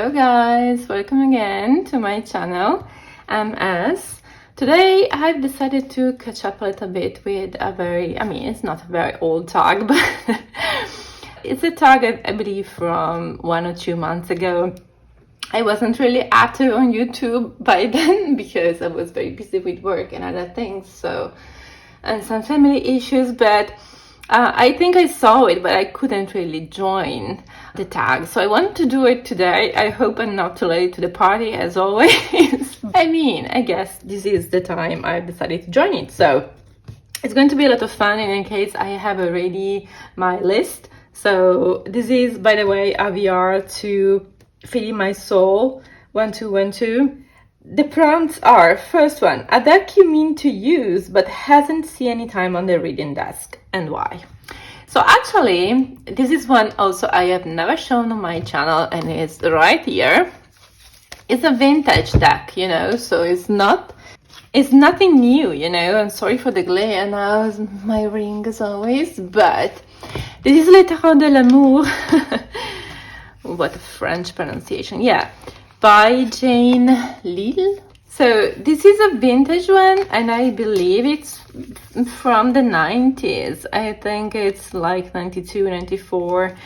Hello guys, welcome again to my channel. I'm Ess. Today I've decided to catch up a little bit with it's not a very old tag, but it's a tag I believe from 1 or 2 months ago. I wasn't really active on YouTube by then because I was very busy with work and other things, and some family issues, but I think I saw it, but I couldn't really join the tag. So I wanted to do it today. I hope I'm not too late to the party as always. I guess this is the time I've decided to join it. So it's going to be a lot of fun, and in case I have already my list. So this is, by the way, a VR to Feeding My Soul 1212. The prompts are, first one, a deck you mean to use but hasn't seen any time on the reading desk, and why? So actually, this is one also I have never shown on my channel, and it's right here. It's a vintage deck, so it's nothing new, I'm sorry for the glare now, my ring as always, but this is Le Tarot de l'Amour. What a French pronunciation, yeah. By Jane Lille. So this is a vintage one, and I believe it's from the 90s. I think it's like 92, 94,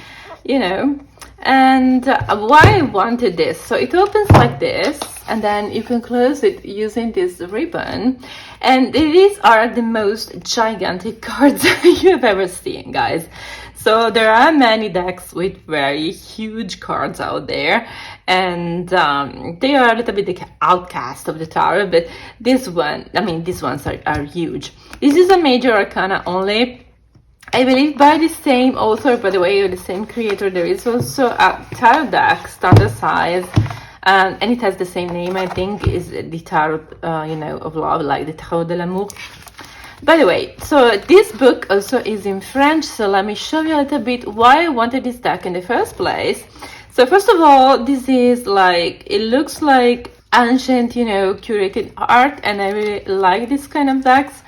And why I wanted this, so it opens like this, and then you can close it using this ribbon. And these are the most gigantic cards you've ever seen, guys. So there are many decks with very huge cards out there, and they are a little bit the outcast of the tarot, but these ones are huge. This is a major arcana only, I believe, by the same author, by the way, or the same creator. There is also a tarot deck, standard size, and it has the same name, I think, is the tarot, of love, like the Tarot de l'Amour. By the way, so this book also is in French, so let me show you a little bit why I wanted this deck in the first place. So first of all, this is it looks like ancient, curated art, and I really like this kind of decks.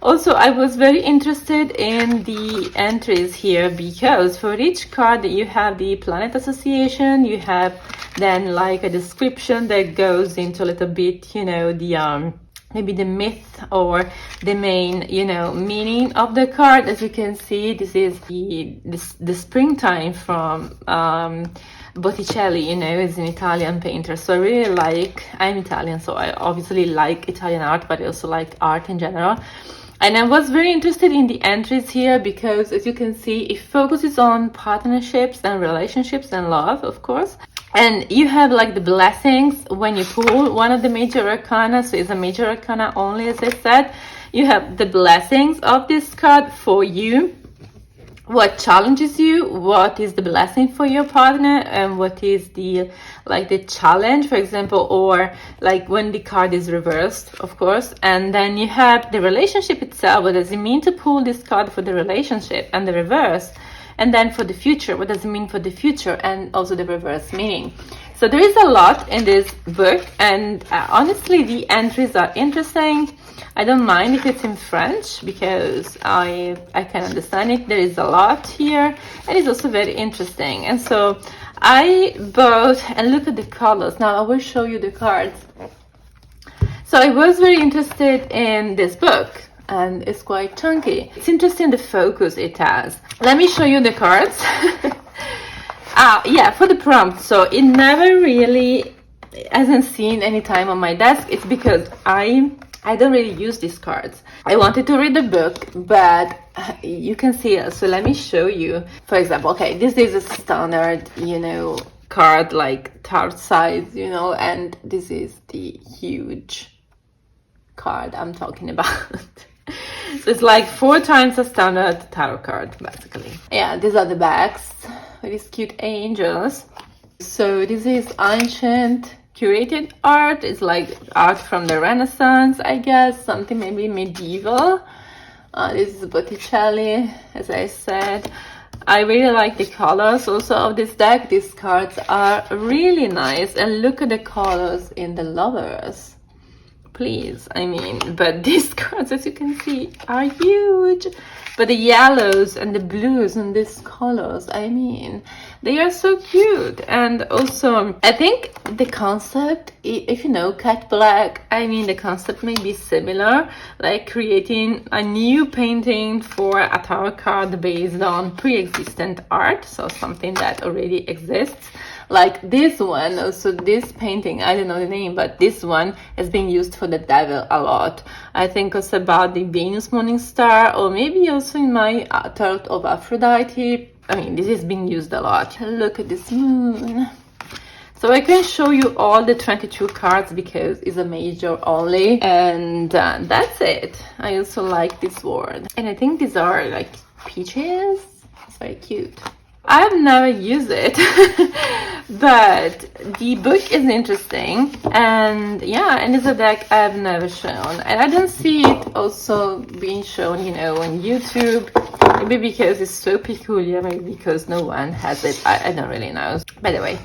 Also, I was very interested in the entries here because for each card you have the planet association, you have then like a description that goes into a little bit, maybe the myth or the main, meaning of the card. As you can see, this is the springtime from Botticelli, is an Italian painter. So I really I'm Italian, so I obviously like Italian art, but I also like art in general. And I was very interested in the entries here because, as you can see, it focuses on partnerships and relationships and love, of course. And you have the blessings when you pull one of the major arcana, so it's a major arcana only, as I said. You have the blessings of this card for you, what challenges you, what is the blessing for your partner, and what is the challenge, for example, or when the card is reversed, of course. And then you have the relationship itself. What does it mean to pull this card for the relationship and the reverse? And then for the future, what does it mean for the future, and also the reverse meaning. So there is a lot in this book, and honestly the entries are interesting. I don't mind if it's in French because I can understand it. There is a lot here, and it's also very interesting. And so I bought, and look at the colors. Now I will show you the cards. So I was very interested in this book, and it's quite chunky. It's interesting the focus it has. Let me show you the cards. Yeah, for the prompt. So it never really hasn't seen any time on my desk. It's because I don't really use these cards. I wanted to read the book, but you can see it. So let me show you. For example, okay, this is a standard, card, tarot size, and this is the huge card I'm talking about. So it's 4 times a standard tarot card, basically. Yeah, these are the backs with these cute angels. So this is ancient curated art. It's art from the Renaissance, I guess, something maybe medieval. This is Botticelli, as I said. I really like the colors also of this deck. These cards are really nice, and look at the colors in the lovers. please. I mean, but these cards, as you can see, are huge. But the yellows and the blues and these colors, I mean, they are so cute. And also, I think the concept, if you know Cat Black, I mean, the concept may be similar, like creating a new painting for a tarot card based on pre-existent art, so something that already exists. Like this one, also this painting, I don't know the name, but this one has been used for the devil a lot. I think it's about the Venus morning star, or maybe also in my Tarot of Aphrodite. I mean, this has been used a lot. Look at this moon. So I can show you all the 22 cards because it's a major only, and that's it. I also like this word, and I think these are like peaches. It's very cute. I've never used it, but the book is interesting, and yeah, and it's a deck I've never shown, and I don't see it also being shown, you know, on YouTube. Maybe because it's so peculiar, maybe because no one has it. I don't really know. By the way,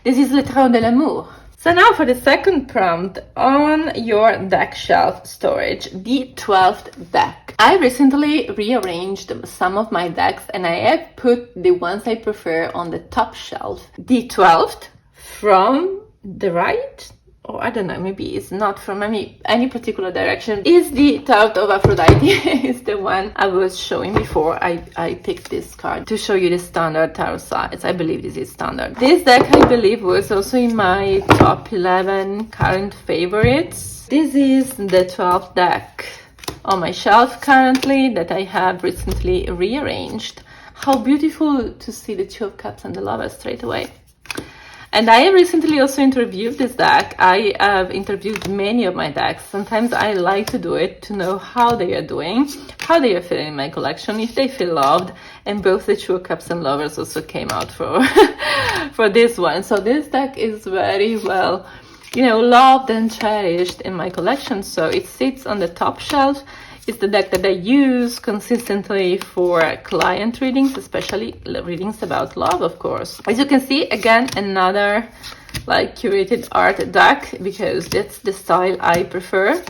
this is Le Trône de l'Amour. So now for the second prompt on your deck shelf storage, the 12th deck. I recently rearranged some of my decks and I have put the ones I prefer on the top shelf. The 12th from the right, or I don't know, maybe it's not from any particular direction, is the Tarot of Aphrodite. It's the one I was showing before I picked this card to show you the standard tarot size. I believe this is standard. This deck, I believe, was also in my top 11 current favorites. This is the 12th deck on my shelf currently that I have recently rearranged. How beautiful to see the Two of Cups and the Lovers straight away. And I recently also interviewed this deck. I have interviewed many of my decks. Sometimes I like to do it to know how they are doing, how they are feeling in my collection, if they feel loved. And both the Two of Cups and Lovers also came out for, for this one. So this deck is very well, you know, loved and cherished in my collection. So it sits on the top shelf. It's the deck that I use consistently for client readings, especially readings about love, of course. As you can see, again, another like curated art deck because that's the style I prefer.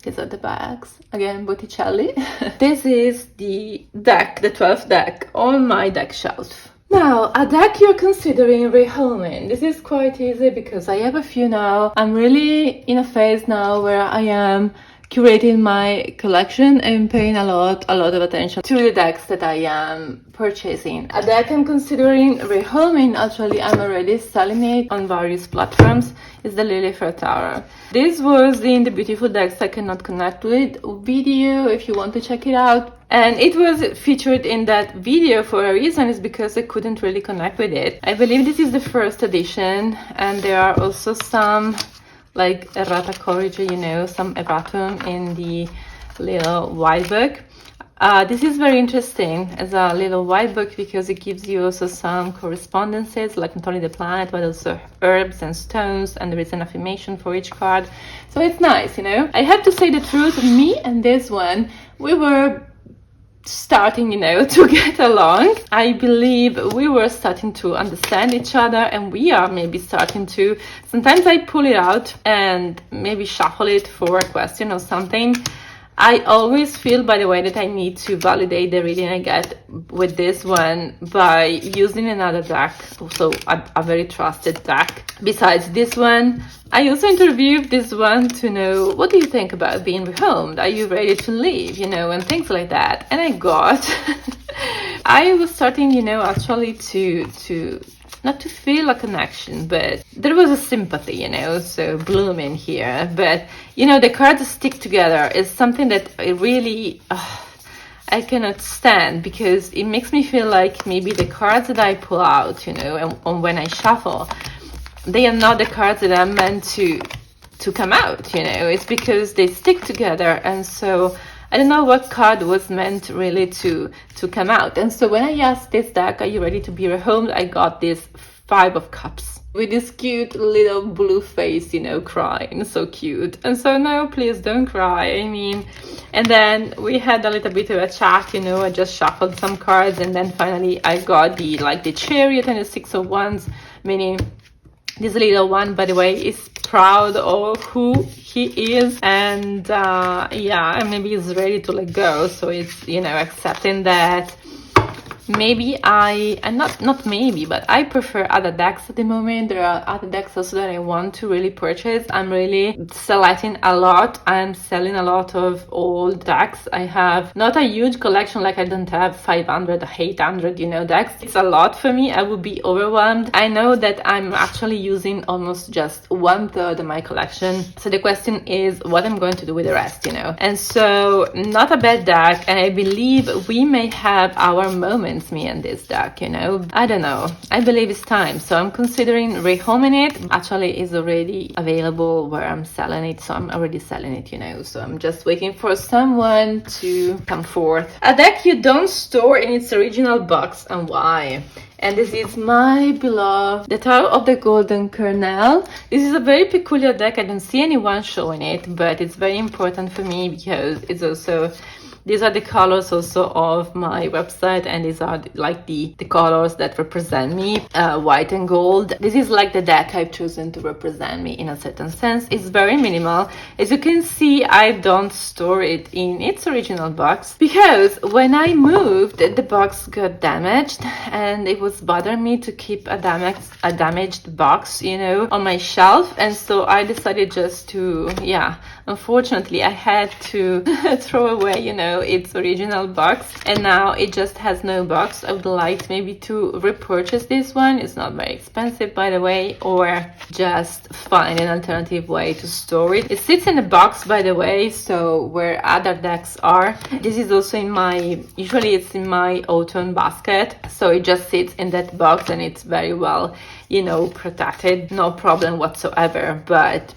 These are the bags. Again, Botticelli. This is the deck, the 12th deck on my deck shelf. Now, a deck you're considering rehoming. This is quite easy because I have a few now. I'm really in a phase now where I am curating my collection and paying a lot of attention to the decks that I am purchasing. A deck I'm considering rehoming, actually I'm already selling it on various platforms, is the Lily Fair Tarot. This was in the Beautiful Decks I Cannot Connect With video, if you want to check it out. And it was featured in that video for a reason, is because I couldn't really connect with it. I believe this is the first edition, and there are also some like errata corrige, you know, some erratum in the little white book. This is very interesting as a little white book because it gives you also some correspondences, like not only the planet but also herbs and stones, and there is an affirmation for each card. So it's nice, you know. I have to say the truth, me and this one, we were starting, you know, to get along. I believe we were starting to understand each other, and we are maybe starting to, sometimes I pull it out and maybe shuffle it for a question or something. I always feel, by the way, that I need to validate the reading I get with this one by using another deck, also a very trusted deck. Besides this one, I also interviewed this one to know, what do you think about being rehomed? Are you ready to leave, you know, and things like that. And I got, I was starting, you know, actually to not to feel a connection, but there was a sympathy, you know, so blooming here. But, you know, the cards stick together is something that I really, I cannot stand, because it makes me feel like maybe the cards that I pull out, you know, and when I shuffle, they are not the cards that are meant to come out, you know. It's because they stick together, and so I don't know what card was meant really to come out. And so when I asked this deck, are you ready to be rehomed, I got this 5 of Cups with this cute little blue face, you know, crying, so cute. And so, no, please don't cry, I mean. And then we had a little bit of a chat, you know, I just shuffled some cards, and then finally I got the Chariot and the 6 of Wands, meaning This little one, by the way, is proud of who he is, and yeah, and maybe he's ready to let go. So it's, you know, accepting that maybe and not maybe, but I prefer other decks at the moment. There are other decks also that I want to really purchase. I'm really selecting a lot. I'm selling a lot of old decks. I have not a huge collection, like I don't have 500 or 800, you know, decks. It's a lot for me. I would be overwhelmed. I know that I'm actually using almost just 1/3 of my collection. So the question is what I'm going to do with the rest, you know. And so not a bad deck, and I believe we may have our moments, me and this deck, you know. I don't know, I believe it's time, so I'm considering rehoming it. Actually, it's already available where I'm selling it, so I'm already selling it, you know, so I'm just waiting for someone to come forth. A deck you don't store in its original box, and why? And this is my beloved, the Tarot of the Golden Kernel. This is a very peculiar deck. I don't see anyone showing it, but it's very important for me because it's also, these are the colors also of my website, and these are like the colors that represent me, white and gold. This is like the deck I've chosen to represent me in a certain sense. It's very minimal. As you can see, I don't store it in its original box because when I moved, the box got damaged, and it was bothering me to keep a damaged box, you know, on my shelf. And so I decided just to, yeah, unfortunately I had to throw away, you know, its original box, and now it just has no box. I would like maybe to repurchase this one. It's not very expensive, by the way, or just find an alternative way to store it. It sits in a box, by the way, so where other decks are. This is also in my, usually it's in my autumn basket, so it just sits in that box and it's very well, you know, protected, no problem whatsoever. But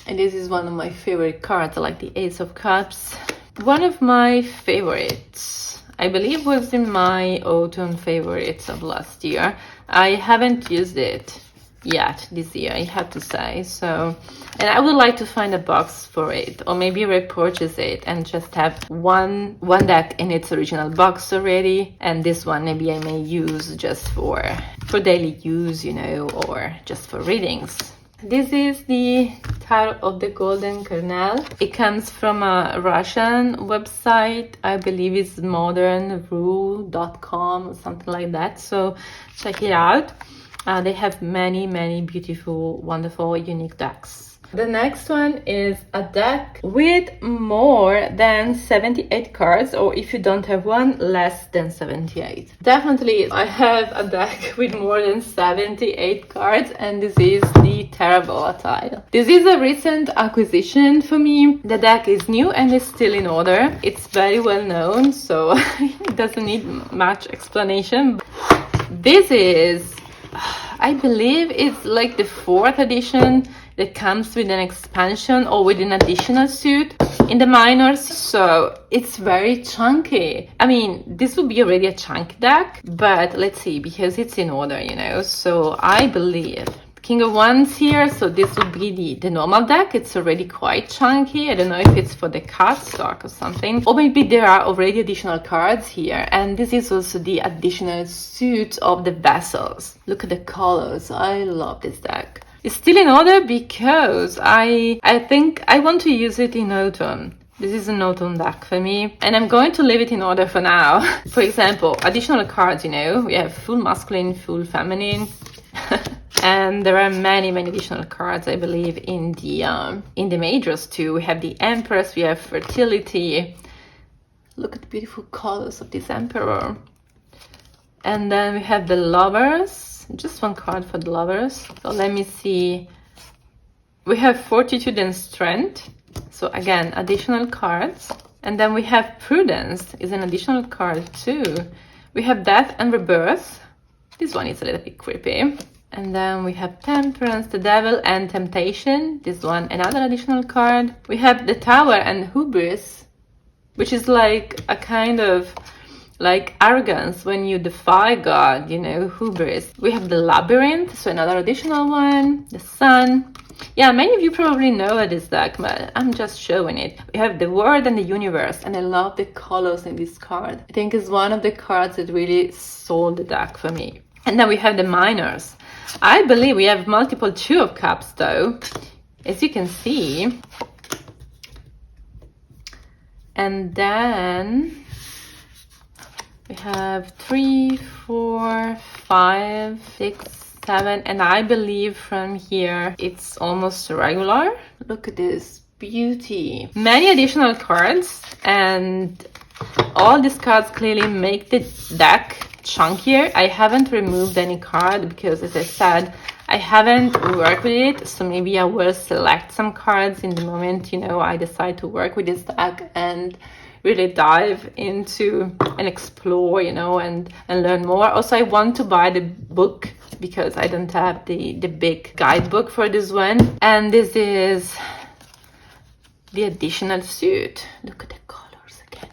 and this is one of my favorite cards. I like the Ace of Cups. One of my favorites, I believe, was in my autumn favorites of last year. I haven't used it yet this year, I have to say. So, and I would like to find a box for it, or maybe repurchase it and just have one deck in its original box already, and this one maybe I may use just for daily use, you know, or just for readings. This is the Tarot of the Golden Kernel. It comes from a Russian website. I believe it's modernrule.com or something like that. So check it out. They have many beautiful, wonderful, unique decks. The next one is a deck with more than 78 cards, or if you don't have one, less than 78. Definitely, I have a deck with more than 78 cards, and this is the Tarot Volatile. This is a recent acquisition for me. The deck is new and is still in order. It's very well known, so it doesn't need much explanation. This is, I believe it's like the 4th edition that comes with an expansion or with an additional suit in the minors, so it's very chunky. I mean, this would be already a chunky deck, but let's see, because it's in order, you know. So I believe King of Wands here, so this would be the normal deck. It's already quite chunky. I don't know if it's for the cardstock or something, or maybe there are already additional cards here, and this is also the additional suit of the vessels. Look at the colors. I love this deck. It's still in order because I think I want to use it in autumn. This is an autumn deck for me, and I'm going to leave it in order for now. For example, additional cards, you know, we have full masculine, full feminine. And there are many additional cards, I believe, in the majors too. We have the Empress, we have Fertility. Look at the beautiful colors of this Emperor. And then we have the Lovers. Just one card for the Lovers. So let me see. We have Fortitude and Strength. So again, additional cards. And then we have Prudence is an additional card too. We have Death and Rebirth. This one is a little bit creepy. And then we have Temperance, the Devil, and Temptation. This one, another additional card. We have the Tower and Hubris, which is like a kind of like arrogance when you defy God, you know, hubris. We have the Labyrinth, so another additional one. The Sun. Yeah, many of you probably know this deck, but I'm just showing it. We have the World and the Universe, and I love the colors in this card. I think it's one of the cards that really sold the deck for me. And then we have the minors. I believe we have multiple Two of Cups though, as you can see. And then we have 3, 4, 5, 6, 7, and I believe from here it's almost regular. Look at this beauty. Many additional cards, and all these cards clearly make the deck chunkier. I haven't removed any card because, as I said, I haven't worked with it, so maybe I will select some cards in the moment, you know, I decide to work with this deck and really dive into and explore, you know, and learn more. Also, I want to buy the book because I don't have the big guidebook for this one. And this is the additional suit. Look at the colors again.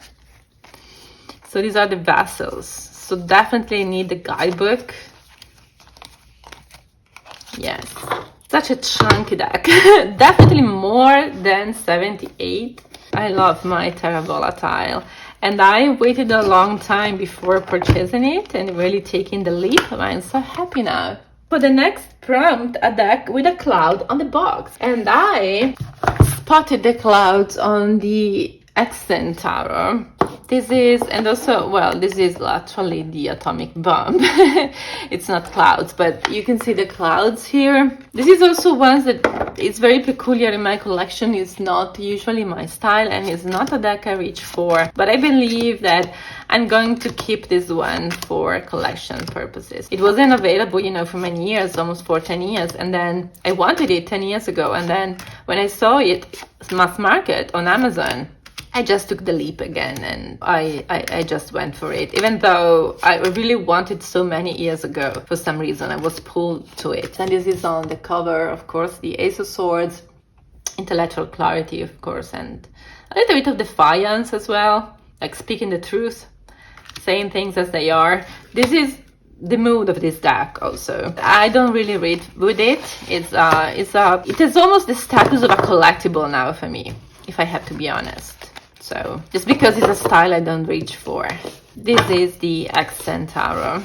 So these are the vessels. So definitely need the guidebook. Yes, such a chunky deck. Definitely more than 78. I love my Terra Volatile, and I waited a long time before purchasing it and really taking the leap. I'm so happy now. For the next prompt, a deck with a cloud on the box, and I spotted the clouds on the Ess Sea Tarot. This is, and also, well, this is actually the atomic bomb. It's not clouds, but you can see the clouds here. This is also one that is very peculiar in my collection. It's not usually my style, and it's not a deck I reach for, but I believe that I'm going to keep this one for collection purposes. It wasn't available, you know, for many years, almost for 10 years, and then I wanted it 10 years ago, and then when I saw it mass market on Amazon, I just took the leap again, and I just went for it. Even though I really wanted so many years ago, for some reason I was pulled to it. And this is on the cover, of course, the Ace of Swords, intellectual clarity, of course, and a little bit of defiance as well, like speaking the truth, saying things as they are. This is the mood of this deck also. I don't really read with it. It has almost the status of a collectible now for me, if I have to be honest. So just because it's a style I don't reach for. This is the Ess Sea Tarot.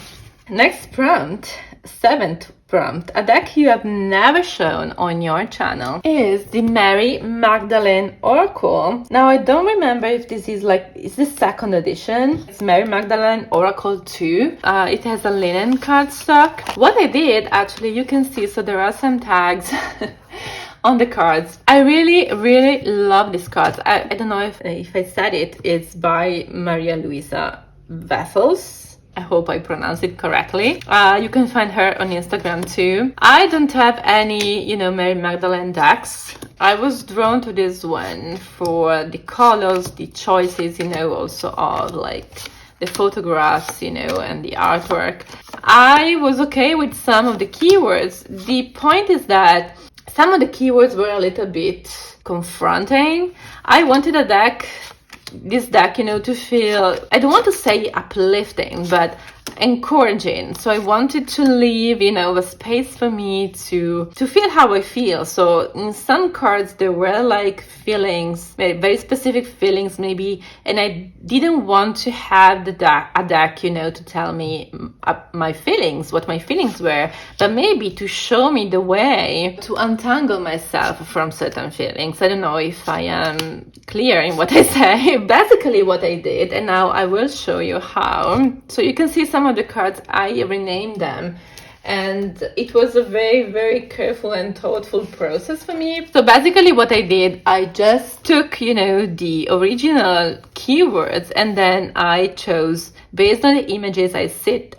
Next prompt, 7th prompt, a deck you have never shown on your channel, is the Mary Magdalene Oracle. Now I don't remember if this is it's the 2nd edition. It's Mary Magdalene Oracle 2. It has a linen cardstock. What I did, actually, you can see, so there are some tags on the cards. I really love these cards. I don't know if I said it. It's by Maria Luisa Vessels. I hope I pronounced it correctly. You can find her on Instagram too. I don't have any, you know, Mary Magdalene decks. I was drawn to this one for the colors, the choices, you know, also of like the photographs, you know, and the artwork. I was okay with some of the keywords. The point is that some of the keywords were a little bit confronting. I wanted this deck, you know, to feel, I don't want to say uplifting, but encouraging. So I wanted to leave, you know, a space for me to feel how I feel. So in some cards there were like feelings, very specific feelings maybe, and I didn't want to have a deck, you know, to tell me my feelings, what my feelings were, but maybe to show me the way to untangle myself from certain feelings. I don't know if I am clear in what I say. Basically what I did, and now I will show you how. So you can see some of the cards, I renamed them, and it was a very careful and thoughtful process for me. So basically what I did, I just took, you know, the original keywords, and then I chose based on the images. I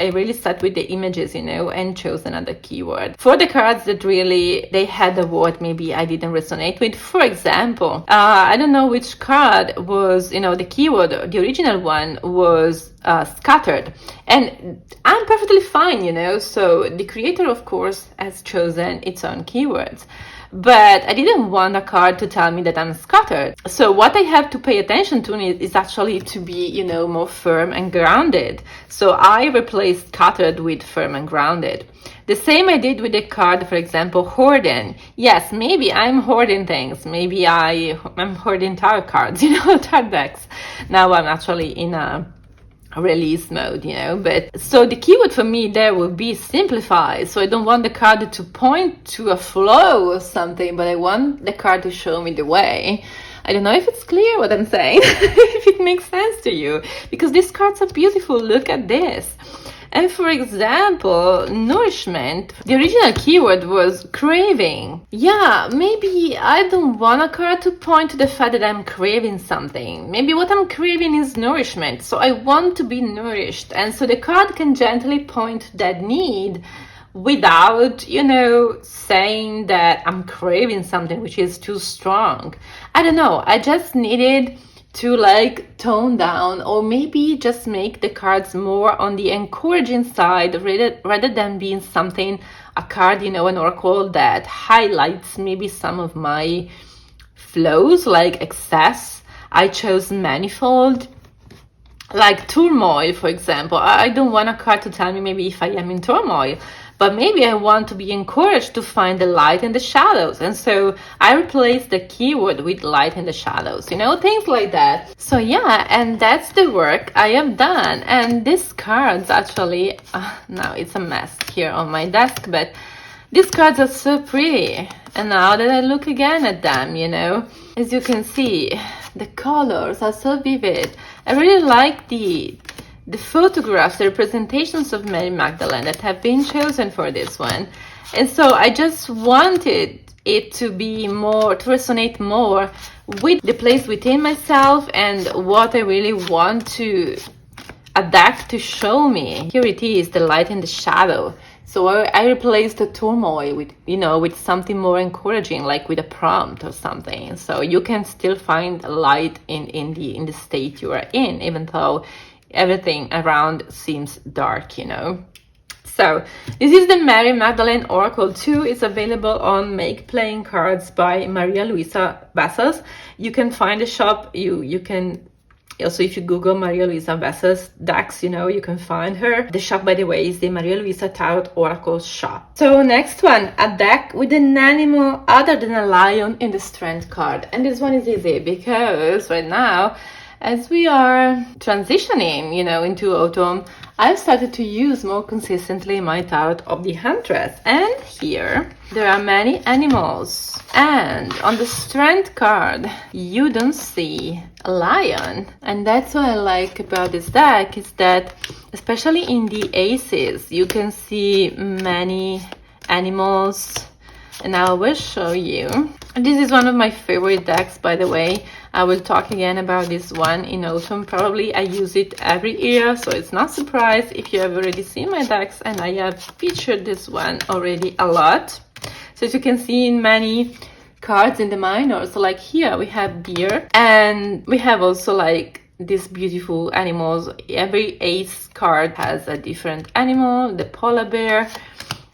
really sat with the images, you know, and chose another keyword. For the cards that really, they had a word maybe I didn't resonate with, for example, I don't know which card was, you know, the keyword, the original one was scattered, and I'm perfectly fine, you know. So the creator, of course, has chosen its own keywords, but I didn't want a card to tell me that I'm scattered. So what I have to pay attention to is actually to be, you know, more firm and grounded. So I replaced scattered with firm and grounded. The same I did with the card, for example, hoarding. Yes, maybe I'm hoarding things. Maybe I'm hoarding tarot cards, you know, tarot decks. Now I'm actually in a release mode, you know. But so the keyword for me there would be simplify. So I don't want the card to point to a flow or something, but I want the card to show me the way. I don't know if it's clear what I'm saying, if it makes sense to you, because these cards are beautiful. Look at this. And for example, nourishment, the original keyword was craving. Yeah, maybe I don't want a card to point to the fact that I'm craving something. Maybe what I'm craving is nourishment. So I want to be nourished. And so the card can gently point to that need without, you know, saying that I'm craving something which is too strong. I don't know. I just needed to like tone down, or maybe just make the cards more on the encouraging side rather than being something, a card, you know, an oracle that highlights maybe some of my flows, like excess. I chose manifold, like turmoil, for example. I don't want a card to tell me maybe if I am in turmoil, but maybe I want to be encouraged to find the light in the shadows. And so I replaced the keyword with light in the shadows, you know, things like that. So yeah, and that's the work I have done. And these cards actually, now it's a mess here on my desk, but these cards are so pretty. And now that I look again at them, you know, as you can see, the colors are so vivid. I really like the photographs, the representations of Mary Magdalene that have been chosen for this one. And so I just wanted it to be more, to resonate more with the place within myself and what I really want to adapt to show me. Here it is, the light and the shadow. So I replaced the turmoil with, you know, with something more encouraging, like with a prompt or something. So you can still find light in the state you are in, even though everything around seems dark, you know. So this is the Mary Magdalene Oracle 2. It's available on Make Playing Cards by Maria Luisa Basas. You can find the shop. You can also, if you Google Maria Luisa Basas decks, you know, you can find her. The shop, by the way, is the Maria Luisa Tarot Oracle shop. So next one, a deck with an animal other than a lion in the Strength card. And this one is easy because right now, as we are transitioning, you know, into autumn, I've started to use more consistently my Tarot of the Huntress. And here, there are many animals. And on the Strength card, you don't see a lion. And that's what I like about this deck, is that, especially in the aces, you can see many animals. And I will show you. This is one of my favorite decks, by the way. I will talk again about this one in autumn. Probably I use it every year, so it's not a surprise if you have already seen my decks, and I have featured this one already a lot. So as you can see in many cards in the minor, so like here we have deer, and we have also like these beautiful animals. Every ace card has a different animal, the polar bear,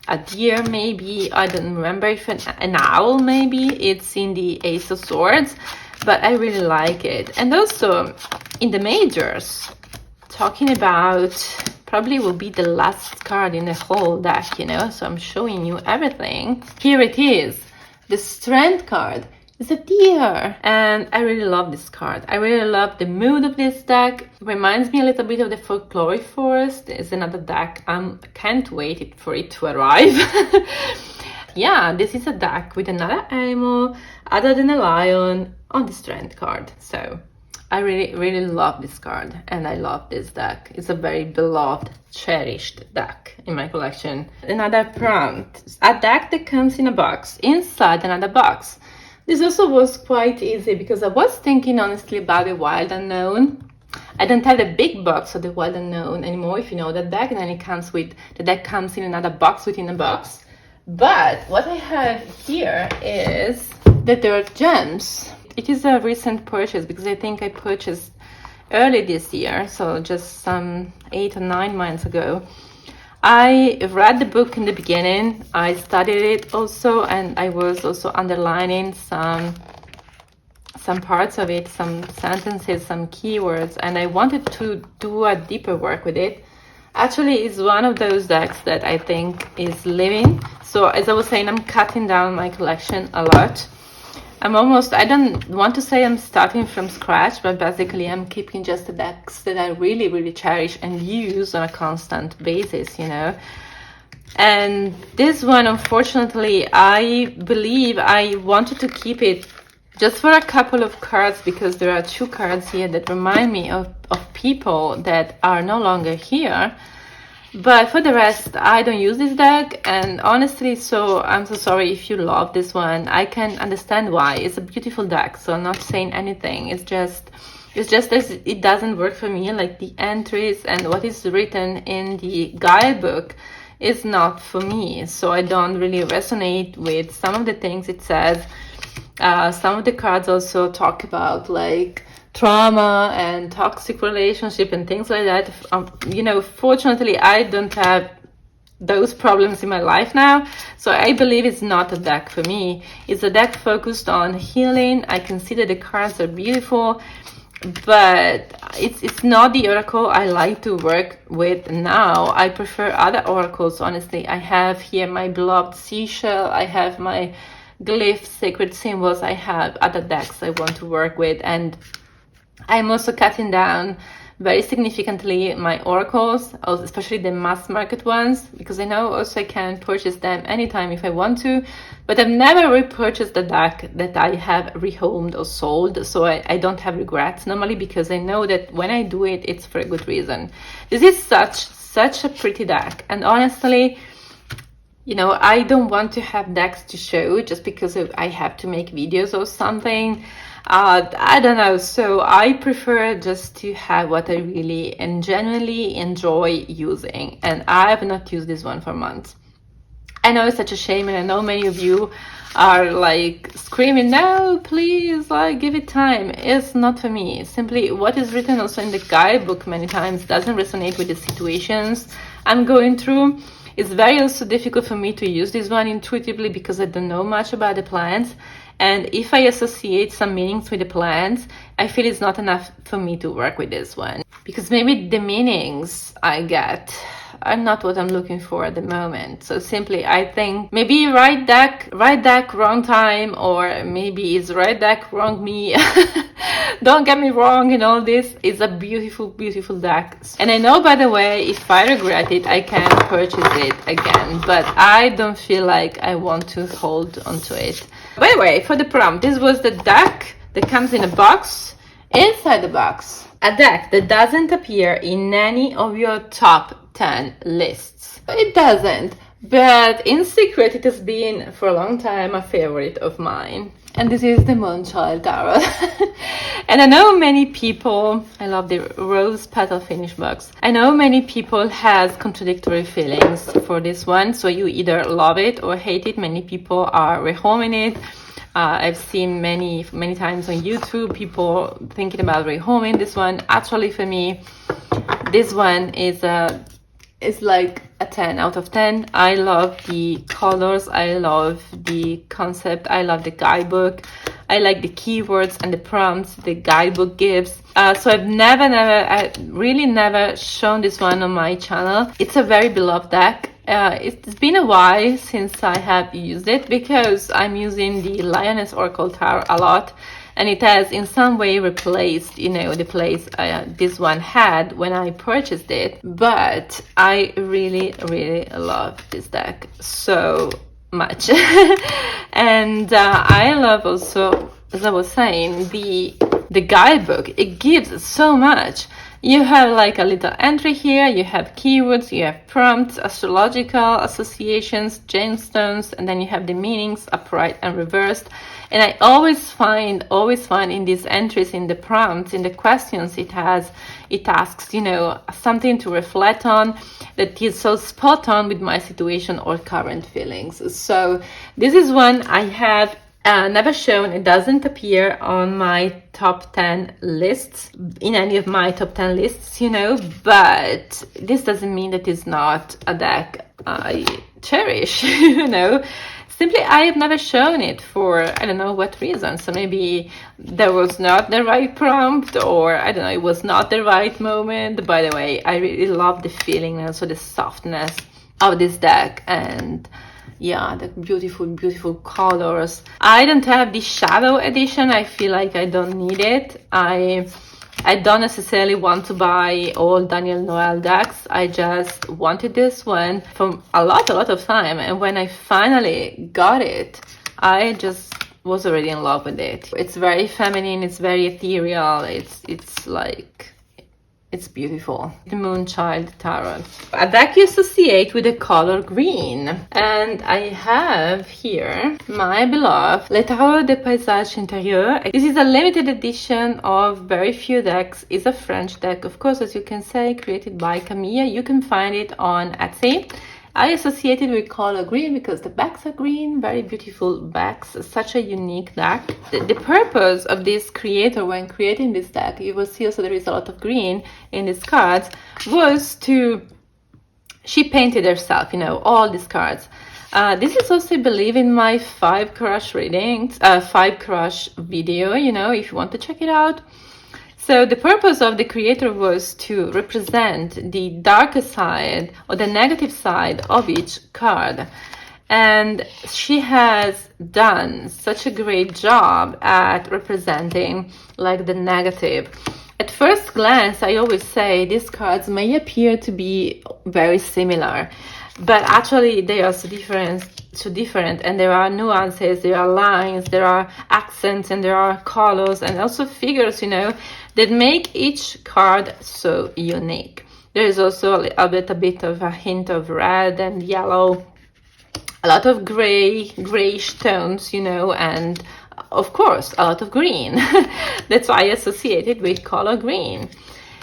a deer maybe, I don't remember if an owl maybe, it's in the Ace of Swords, but I really like it. And also in the majors, talking about, probably will be the last card in the whole deck, you know, so I'm showing you everything. Here it is, the Strength card. It's a deer, and I really love this card. I really love the mood of this deck. Reminds me a little bit of the Folkloric Forest. It's another deck. I can't wait for it to arrive. Yeah, this is a deck with another animal other than a lion on the Strength card. So I really love this card, and I love this deck. It's a very beloved, cherished deck in my collection. Another prompt, a deck that comes in a box, inside another box. This also was quite easy because I was thinking honestly about the Wild Unknown. I don't have the big box of the Wild Unknown anymore, if you know that deck, and then it comes with, the deck comes in another box within a box. But what I have here is that there are gems. It is a recent purchase because I think I purchased early this year, so just some 8 or 9 months ago. I read the book in the beginning, I studied it also, and I was also underlining some parts of it, some sentences, some keywords, and I wanted to do a deeper work with it. Actually, it's one of those decks that I think is living. So as I was saying, I'm cutting down my collection a lot. I don't want to say I'm starting from scratch, but basically I'm keeping just the decks that I really, really cherish and use on a constant basis, you know. And this one, unfortunately, I believe I wanted to keep it just for a couple of cards, because there are 2 cards here that remind me of people that are no longer here. But for the rest, I don't use this deck, and honestly, so I'm so sorry if you love this one. I can understand why. It's a beautiful deck, so I'm not saying anything. It's just that it doesn't work for me. Like, the entries and what is written in the guidebook is not for me, so I don't really resonate with some of the things it says. Some of the cards also talk about like trauma and toxic relationship and things like that. You know, fortunately, I don't have those problems in my life now, so I believe it's not a deck for me. It's a deck focused on healing. I can see that the cards are beautiful, but it's not the oracle I like to work with now. I prefer other oracles, honestly. I have here my beloved seashell, I have my glyphs, sacred symbols, I have other decks I want to work with, and I'm also cutting down very significantly my oracles, especially the mass market ones, because I know also I can purchase them anytime if I want to, but I've never repurchased the deck that I have rehomed or sold, so I don't have regrets normally, because I know that when I do it, it's for a good reason. This is such a pretty deck, and honestly, you know, I don't want to have decks to show just because I have to make videos or something. I don't know, so I prefer just to have what I really and genuinely enjoy using, and I have not used this one for months. I know it's such a shame, and I know many of you are like screaming, no, please, like, give it time. It's not for me. Simply what is written also in the guidebook many times doesn't resonate with the situations I'm going through. It's very also difficult for me to use this one intuitively because I don't know much about the plants. And if I associate some meanings with the plants, I feel it's not enough for me to work with this one. Because maybe the meanings I get are not what I'm looking for at the moment. So simply, I think maybe right deck, wrong time, or maybe it's right deck, wrong me. Don't get me wrong, and all this is a beautiful, beautiful deck. And I know, by the way, if I regret it, I can purchase it again, but I don't feel like I want to hold onto it. By the way, for the prompt, this was the deck that comes in a box. Inside the box, a deck that doesn't appear in any of your top 10 lists. It doesn't, but in secret it has been for a long time a favorite of mine. And this is the Moonchild Tarot. And I know many people, I love the rose petal finish box. I know many people has contradictory feelings for this one, so you either love it or hate it. Many people are rehoming it. I've seen many times on YouTube people thinking about rehoming this one. Actually, for me, this one is like a 10 out of 10. I love the colors, I love the concept, I love the guidebook, I like the keywords and the prompts the guidebook gives. So I really never shown this one on my channel. It's a very beloved deck. It's been a while since I have used it because I'm using the Lioness Oracle Tarot a lot, and it has in some way replaced, you know, the place this one had when I purchased it. But I really, really love this deck so much. And I love also, as I was saying, the guidebook. It gives so much. You have like a little entry here, you have keywords, you have prompts, astrological associations, gemstones, and then you have the meanings upright and reversed. And I always find in these entries, in the prompts, in the questions it asks, you know, something to reflect on that is so spot on with my situation or current feelings. So this is one I have never shown. It doesn't appear on my top 10 lists, in any of my top 10 lists, you know, but this doesn't mean that it's not a deck I cherish, you know. Simply, I have never shown it for, I don't know what reason. So maybe there was not the right prompt, or I don't know, it was not the right moment. By the way, I really love the feeling and also the softness of this deck, and yeah, the beautiful, beautiful colors. I don't have the shadow edition. I feel like I don't need it. I don't necessarily want to buy all Daniel Noel decks. I just wanted this one for a lot of time, and when I finally got it, I just was already in love with it. It's very feminine, it's very ethereal, it's like, it's beautiful. The Moonchild Tarot. A deck you associate with the color green. And I have here my beloved Le Tarot des Paysages Intérieurs. This is a limited edition of very few decks. It's a French deck, of course, as you can say, created by Camille. You can find it on Etsy. I associate it with color green because the backs are green, very beautiful backs, such a unique deck. The purpose of this creator when creating this deck, you will see also there is a lot of green in these cards, was to, she painted herself, you know, all these cards. This is also, I believe, in my 5 crush readings, 5 crush video, you know, if you want to check it out. So the purpose of the creator was to represent the darker side or the negative side of each card. And she has done such a great job at representing like the negative. At first glance, I always say these cards may appear to be very similar, but actually they are so different, and there are nuances, there are lines, there are accents, and there are colors and also figures, you know, that make each card so unique. There is also a bit of a hint of red and yellow, a lot of grayish tones, you know, and of course a lot of green. That's why I associate it with color green.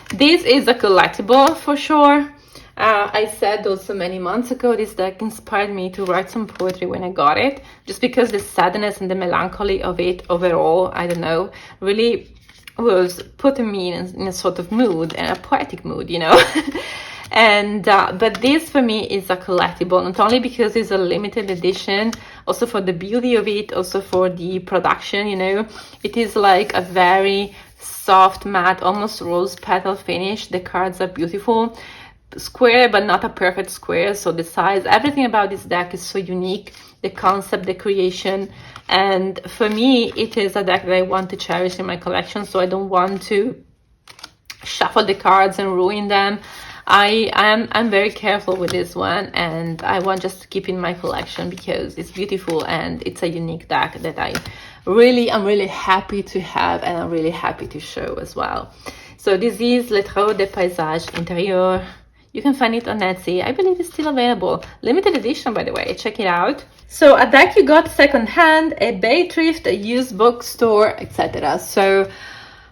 This is a collectible for sure. I said also many months ago, this deck inspired me to write some poetry when I got it, just because the sadness and the melancholy of it overall, I don't know, really was putting me in a sort of mood, and a poetic mood, you know. And but this for me is a collectible, not only because it's a limited edition, also for the beauty of it, also for the production, you know. It is like a very soft matte, almost rose petal finish. The cards are beautiful, square but not a perfect square, so the size, everything about this deck is so unique, the concept, the creation, and for me it is a deck that I want to cherish in my collection, so I don't want to shuffle the cards and ruin them. I'm very careful with this one, and I want just to keep in my collection because it's beautiful and it's a unique deck that I'm really happy to have, and I'm really happy to show as well. So this is Le Tarot des Paysages Intérieurs. You can find it on Etsy. I believe it's still available. Limited edition, by the way. Check it out. So a deck you got secondhand, a Bay Thrift, a used bookstore, etc. So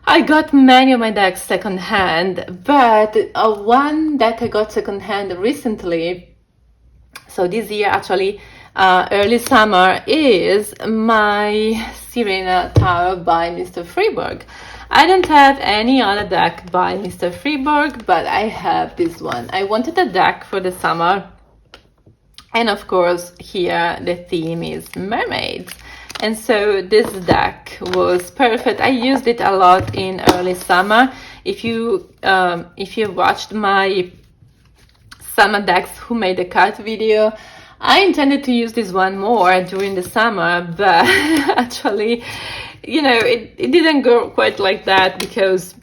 I got many of my decks secondhand, but one that I got secondhand recently, so this year actually, early summer, is my Sirena Tarot by Mr. Freeburg. I don't have any other deck by Mr. Freeburg, but I have this one. I wanted a deck for the summer, and of course here the theme is mermaids, and so this deck was perfect. I used it a lot in early summer. If you watched my summer decks who made the cut video, I intended to use this one more during the summer, but actually, you know, it didn't go quite like that, because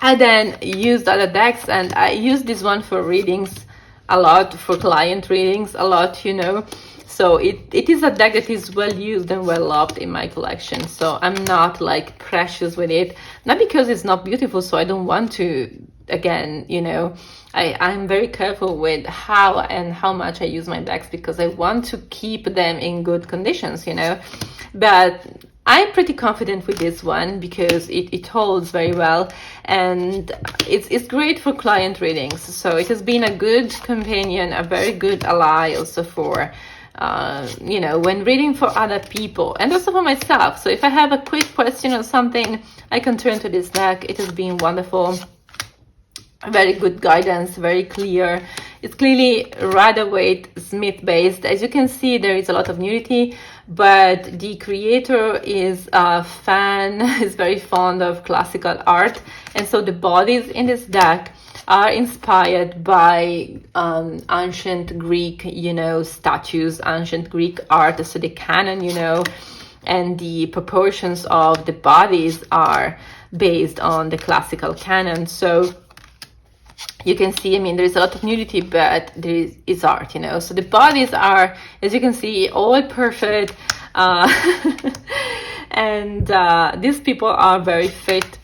I then used other decks, and I used this one for readings a lot, for client readings a lot, you know. So it is a deck that is well used and well loved in my collection. So I'm not like precious with it, not because it's not beautiful, so I don't want to, again, you know, I'm very careful with how and how much I use my decks, because I want to keep them in good conditions, you know. But I'm pretty confident with this one because it holds very well, and it's great for client readings. So it has been a good companion, a very good ally also for, you know, when reading for other people, and also for myself. So if I have a quick question or something, I can turn to this deck. It has been wonderful. Very good guidance, very clear. It's clearly Rider-Waite Smith based. As you can see, there is a lot of nudity, but the creator is a fan, is very fond of classical art, and so the bodies in this deck are inspired by ancient Greek, statues, ancient Greek art, so the canon, and the proportions of the bodies are based on the classical canon. So you can see, I mean, there's a lot of nudity, but there is art, So the bodies are, as you can see, all perfect. And these people are very fit.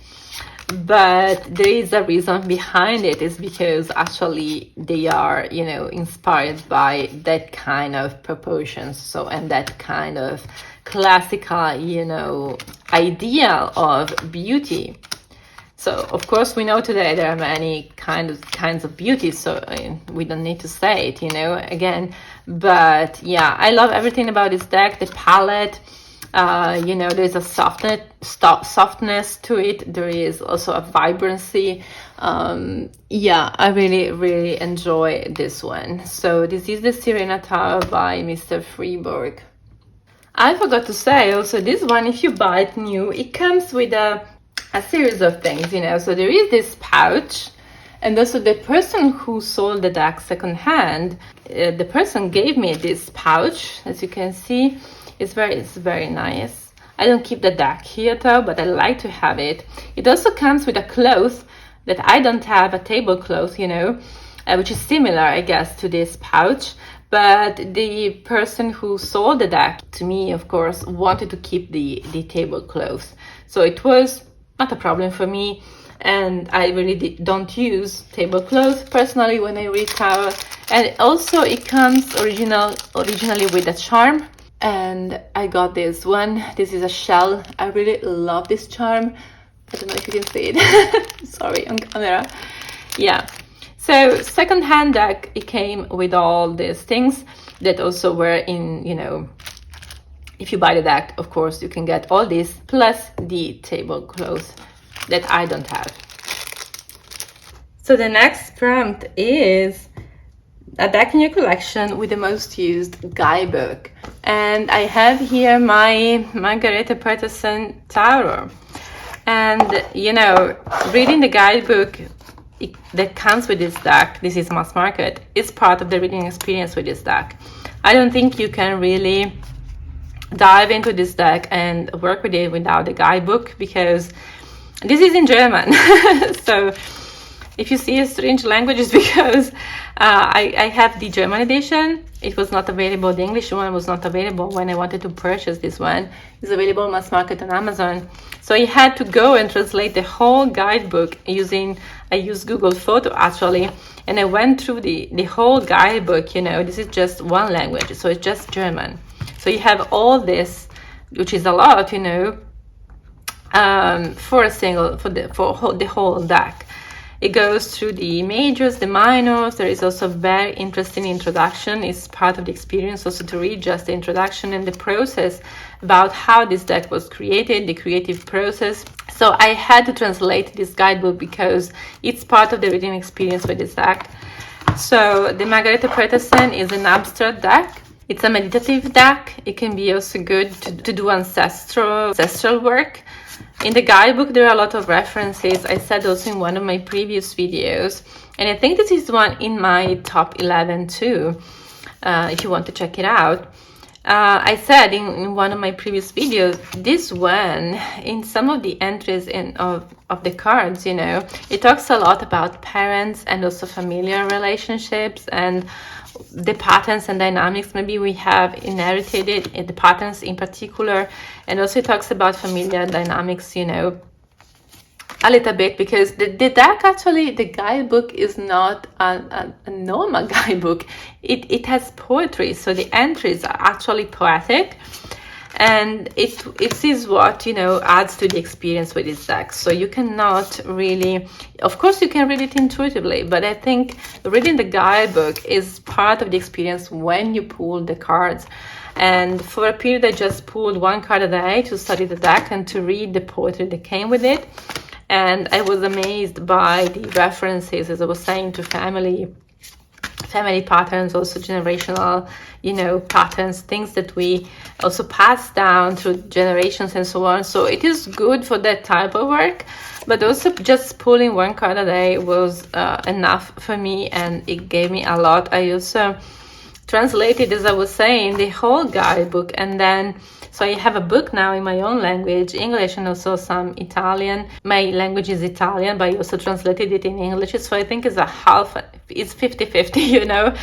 But there is a reason behind it, is because actually they are, inspired by that kind of proportions. So, and that kind of classical, ideal of beauty. So, of course, we know today there are many kinds of beauty, so we don't need to say it, again. But yeah, I love everything about this deck, the palette. There's a softness to it. There is also a vibrancy. I really, really enjoy this one. So this is the Sirena Tarot by Mr. Freeburg. I forgot to say also, this one, if you buy it new, it comes with a series of things, So there is this pouch, and also the person who sold the deck secondhand, the person gave me this pouch, as you can see. It's very nice. I don't keep the deck here though, but I like to have it. It also comes with a cloth that I don't have, a tablecloth, which is similar, I guess, to this pouch. But the person who sold the deck to me, of course, wanted to keep the tablecloth. So it was not a problem for me. And I really don't use tablecloths personally when I read tarot. And also it comes originally with a charm. And I got this one. This is a shell. I really love this charm. I don't know if you can see it. Sorry, on camera. Yeah. So second-hand deck, it came with all these things that also were in, if you buy the deck, of course, you can get all this plus the tablecloth that I don't have. So the next prompt is a deck in your collection with the most used guidebook. And I have here my Margareta Peterson Tarot. And, reading the guidebook that comes with this deck, this is mass market, is part of the reading experience with this deck. I don't think you can really dive into this deck and work with it without the guidebook, because this is in German. So if you see a strange language, it's because I have the German edition. It was not available. The English one was not available when I wanted to purchase this one. It's available mass market on Amazon. So I had to go and translate the whole guidebook I used Google Photo actually, and I went through the whole guidebook. This is just one language, so it's just German. So you have all this, which is a lot, for the whole deck. It goes through the majors, the minors. There is also a very interesting introduction. It's part of the experience also to read just the introduction and the process about how this deck was created, the creative process. So I had to translate this guidebook because it's part of the reading experience with this deck. So the Margareta Peterson is an abstract deck. It's a meditative deck. It can be also good to do ancestral work. In the guidebook, there are a lot of references. I said also in one of my previous videos, and I think this is one in my top 11 too, if you want to check it out. I said in one of my previous videos, this one, in some of the entries of the cards, it talks a lot about parents and also familiar relationships and the patterns and dynamics maybe we have inherited it, the patterns in particular, and also it talks about familiar dynamics, a little bit, because the deck actually, the guidebook is not a normal guidebook. It has poetry, so the entries are actually poetic, and it is what adds to the experience with this deck. So you cannot really, of course you can read it intuitively, but I think reading the guidebook is part of the experience when you pull the cards. And for a period I just pulled one card a day to study the deck and to read the poetry that came with it. And I was amazed by the references, as I was saying, to family family patterns, also generational, you know, patterns, things that we also pass down through generations and so on. So it is good for that type of work, but also just pulling one card a day was enough for me, and it gave me a lot. I also translated, as I was saying, the whole guidebook, and then so I have a book now in my own language, English, and also some Italian. My language is Italian, but I also translated it in English, so I think it's a half, it's 50-50, you know.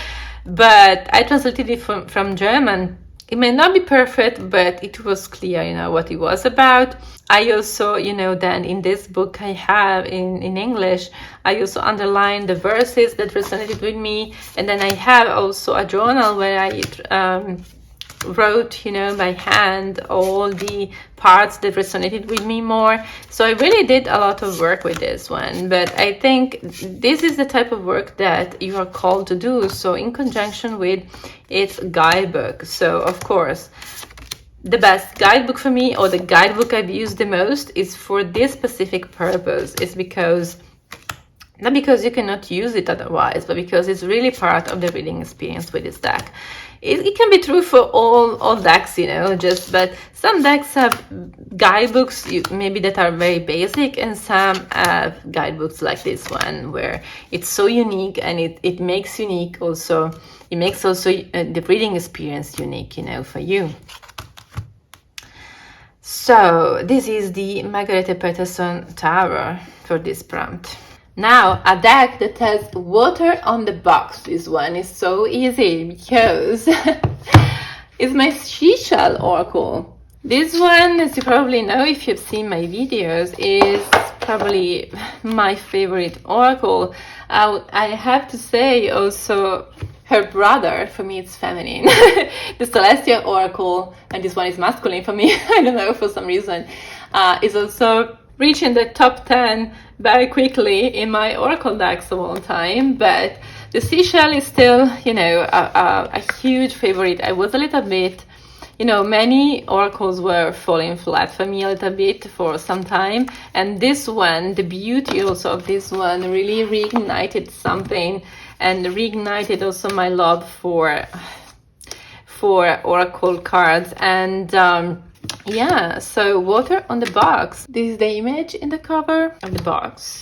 But I translated it from German. It may not be perfect, but it was clear, you know, what it was about. I also, you know, then in this book I have in English, I also underlined the verses that resonated with me. And then I have also a journal where I wrote, you know, by hand all the parts that resonated with me more. So I really did a lot of work with this one, but I think this is the type of work that you are called to do, so in conjunction with its guidebook. So of course the best guidebook for me, or the guidebook I've used the most, is for this specific purpose. It's because, not because you cannot use it otherwise, but because it's really part of the reading experience with this deck. It can be true for all decks, you know, but some decks have guidebooks maybe that are very basic, and some have guidebooks like this one where it's so unique, and it makes unique also, it makes also the reading experience unique, you know, for you. So this is the Margarete Peterson Tarot for this prompt. Now, a deck that has water on the box. This one is so easy because it's my seashell oracle. This one, as you probably know if you've seen my videos, is probably my favorite oracle. I have to say also her brother, for me it's feminine. The Celestial Oracle, and this one is masculine for me, I don't know, for some reason, is also reaching the top 10 very quickly in my oracle decks of all time. But the seashell is still, you know, a huge favorite. I was a little bit, you know, many oracles were falling flat for me a little bit for some time, and this one, the beauty also of this one, really reignited something, and reignited also my love for oracle cards. And yeah, so water on the box. This is the image in the cover of the box.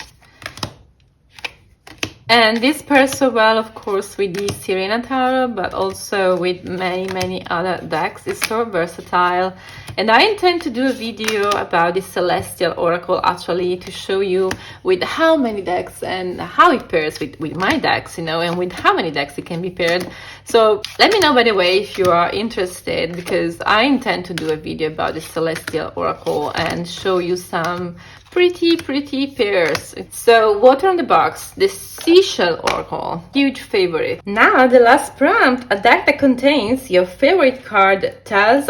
And this pairs so well, of course, with the Sirena Tarot, but also with many other decks. It's so versatile. And I intend to do a video about the Celestial Oracle, actually, to show you with how many decks and how it pairs with my decks, you know, and with how many decks it can be paired. So let me know, by the way, if you are interested, because I intend to do a video about the Celestial Oracle and show you some pretty pairs. So water on the box, the Seashell Oracle, huge favorite. Now the last prompt, a deck that contains your favorite card. Tell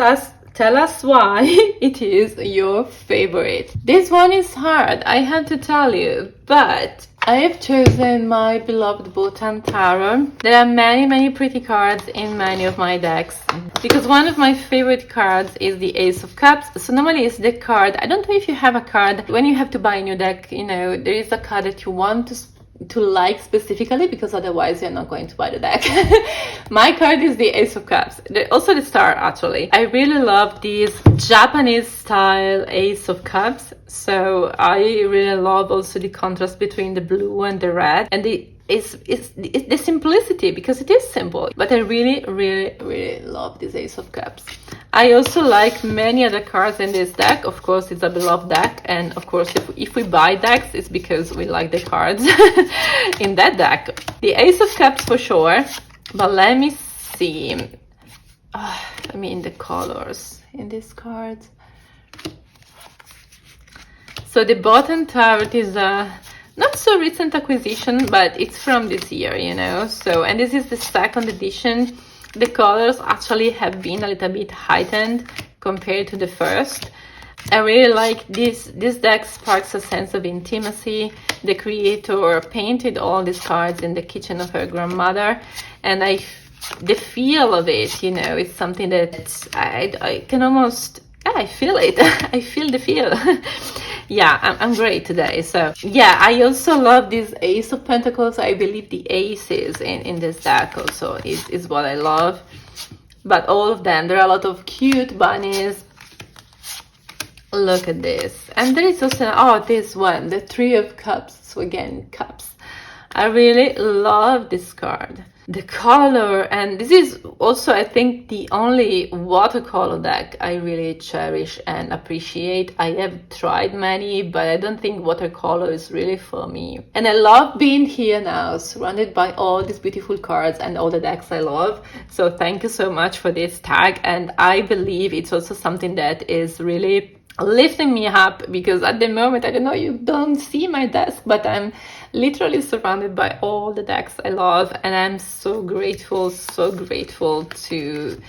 us why it is your favorite. This one is hard, I have to tell you, but I have chosen my beloved Bottom Tarot. There are many pretty cards in many of my decks, because one of my favorite cards is the Ace of Cups. So normally it's the card, I don't know if you have a card, when you have to buy a new deck, you know, there is a card that you want to like specifically, because otherwise you're not going to buy the deck. My card is the Ace of Cups, also the star, actually. I really love this Japanese style Ace of Cups, so I really love also the contrast between the blue and the red, and it's the simplicity, because it is simple, but I really love this Ace of Cups. I also like many other cards in this deck. Of course, it's a beloved deck, and of course, if we buy decks, it's because we like the cards in that deck. The Ace of Cups for sure, but let me see. I mean, the colors in this card. So the Bottom Tarot is a not so recent acquisition, but it's from this year, you know. So, and this is the second edition. The colors actually have been a little bit heightened compared to the first. I really like this. This deck sparks a sense of intimacy. The creator painted all these cards in the kitchen of her grandmother, and the feel of it, you know, it's something that I can almost, I feel it. I feel the feel. Yeah, I'm great today. So yeah, I also love this Ace of Pentacles. I believe the aces in this deck also is what I love. But all of them, there are a lot of cute bunnies. Look at this. And there is also, oh, this one, the Three of Cups. So again, cups. I really love this card. The color, and this is also, I think, the only watercolor deck I really cherish and appreciate. I have tried many, but I don't think watercolor is really for me. And I love being here now, surrounded by all these beautiful cards and all the decks I love. So thank you so much for this tag. And I believe it's also something that is really lifting me up, because at the moment, I don't know, you don't see my desk, but I'm literally surrounded by all the decks I love, and I'm so grateful to,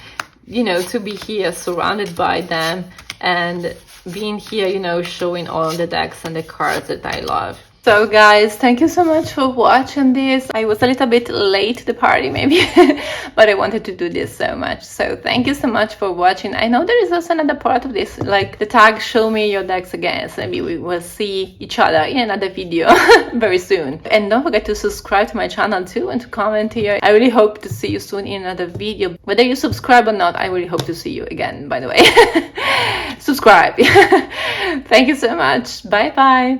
you know, to be here surrounded by them and being here, you know, showing all the decks and the cards that I love. So guys, thank you so much for watching this. I was a little bit late to the party maybe, but I wanted to do this so much. So thank you so much for watching. I know there is also another part of this, like the tag show me your decks again. So maybe we will see each other in another video very soon. And don't forget to subscribe to my channel too and to comment here. I really hope to see you soon in another video. Whether you subscribe or not, I really hope to see you again, by the way. Subscribe. Thank you so much. Bye bye.